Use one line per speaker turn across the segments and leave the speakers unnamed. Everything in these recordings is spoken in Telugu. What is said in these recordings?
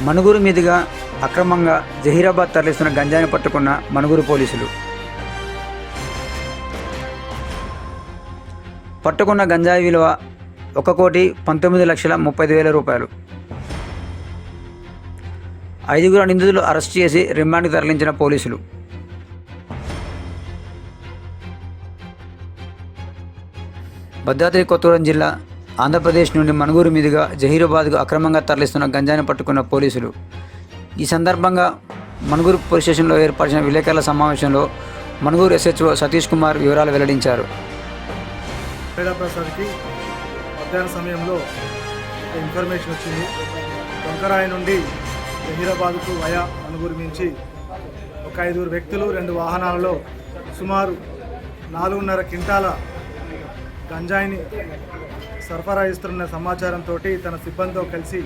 మణుగూరు మీదుగా అక్రమంగా జహీరాబాద్ తరలిస్తున్న గంజాయిని పట్టుకున్న మణుగూరు పోలీసులు. పట్టుకున్న గంజాయి విలువ 1,19,30,000 రూపాయలు. 5 నిందితులు అరెస్ట్ చేసి రిమాండ్కి తరలించిన పోలీసులు. భద్రాద్రి కొత్తగూడెం జిల్లా ఆంధ్రప్రదేశ్ నుండి మణుగూరు మీదుగా జహీరాబాద్కు అక్రమంగా తరలిస్తున్న గంజాయిని పట్టుకున్న పోలీసులు. ఈ సందర్భంగా మణుగూరు పోలీస్ స్టేషన్లో ఏర్పరిచిన విలేకరుల సమావేశంలో మణుగూరు SHO సతీష్ కుమార్ వివరాలు వెల్లడించారు.
ప్రసాద్కి మధ్యాహ్న సమయంలో ఇన్ఫర్మేషన్ వచ్చింది. డొంకరాయి నుండి జహీరాబాద్కు వయా మణుగూరు నుంచి ఒక 5 వ్యక్తులు 2 వాహనాలలో సుమారు 4.5 క్వింటాల గంజాయిని సరఫరా ఇస్తున్న సమాచారంతో తన సిబ్బందితో కలిసి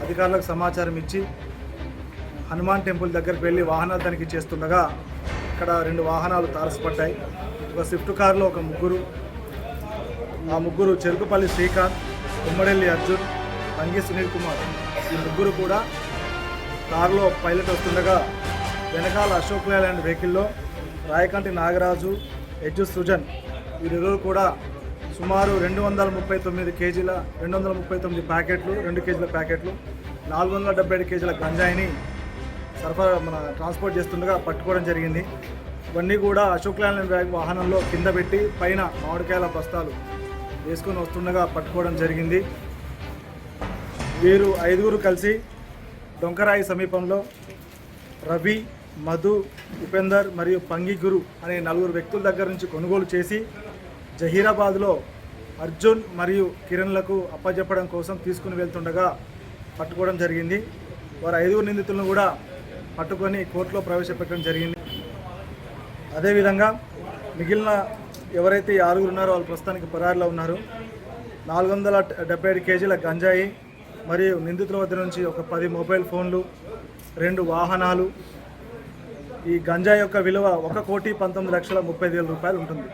అధికారులకు సమాచారం ఇచ్చి హనుమాన్ టెంపుల్ దగ్గరికి వెళ్ళి వాహనాలు తనిఖీ చేస్తుండగా ఇక్కడ 2 వాహనాలు తారసపడ్డాయి. ఒక స్విఫ్ట్ కారులో ఒక ముగ్గురు, ఆ ముగ్గురు చెరుకుపల్లి శ్రీకాంత్, ఉమ్మడెల్లి అర్జున్, తంగి సునీల్ కుమార్. ఈ ముగ్గురు కూడా కారులో పైలట్ వస్తుండగా వెనకాల అశోక్ లేలాండ్ వెహికల్లో రాయకంటి నాగరాజు, ఎజ్జు సృజన్ వీరిరువురు కూడా సుమారు 239 కేజీల 239 ప్యాకెట్లు, 2 కేజీల ప్యాకెట్లు, 477 కేజీల గంజాయిని ట్రాన్స్పోర్ట్ చేస్తుండగా పట్టుకోవడం జరిగింది. ఇవన్నీ కూడా అశోక్ లేలాండ్ వాహనంలో కింద పెట్టి పైన మామిడికాయల బస్తాలు వేసుకొని వస్తుండగా పట్టుకోవడం జరిగింది. వీరు 5 కలిసి డొంకరాయి సమీపంలో రవి, మధు, ఉపేందర్ మరియు పంగి గురు అనే 4 వ్యక్తుల దగ్గర నుంచి కొనుగోలు చేసి జహీరాబాద్లో అర్జున్ మరియు కిరణ్లకు అప్పజెప్పడం కోసం తీసుకుని వెళ్తుండగా పట్టుకోవడం జరిగింది. వారు 5 నిందితులను కూడా పట్టుకొని కోర్టులో ప్రవేశపెట్టడం జరిగింది. అదేవిధంగా మిగిలిన ఎవరైతే 6 ఉన్నారో వాళ్ళు ప్రస్తుతానికి పరారీలో ఉన్నారు. 477 కేజీల గంజాయి మరియు నిందితుల వద్ద నుంచి ఒక 10 మొబైల్ ఫోన్లు, 2 వాహనాలు. ఈ గంజాయి యొక్క విలువ 1,19,30,000 రూపాయలు ఉంటుంది.